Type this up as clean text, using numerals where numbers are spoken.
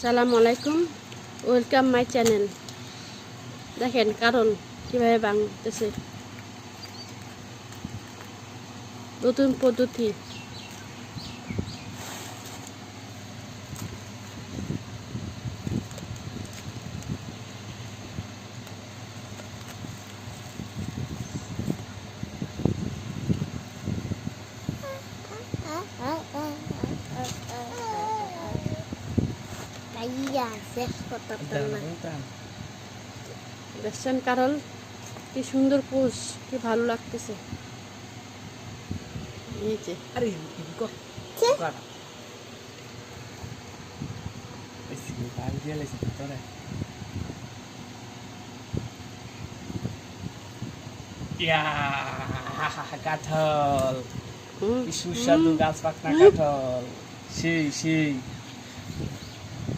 সালামু আলাইকুম, welcome my channel. দেখেন কারণ কীভাবে ভাঙতেছে, নতুন পদ্ধতি। দেখছেন কারল কি সুন্দর পোজ, কি ভালো লাগতেছে। এই যে কাঁঠাল, কি সুস্বাদু গাছ পাকনা কাঁঠাল, সেই সেই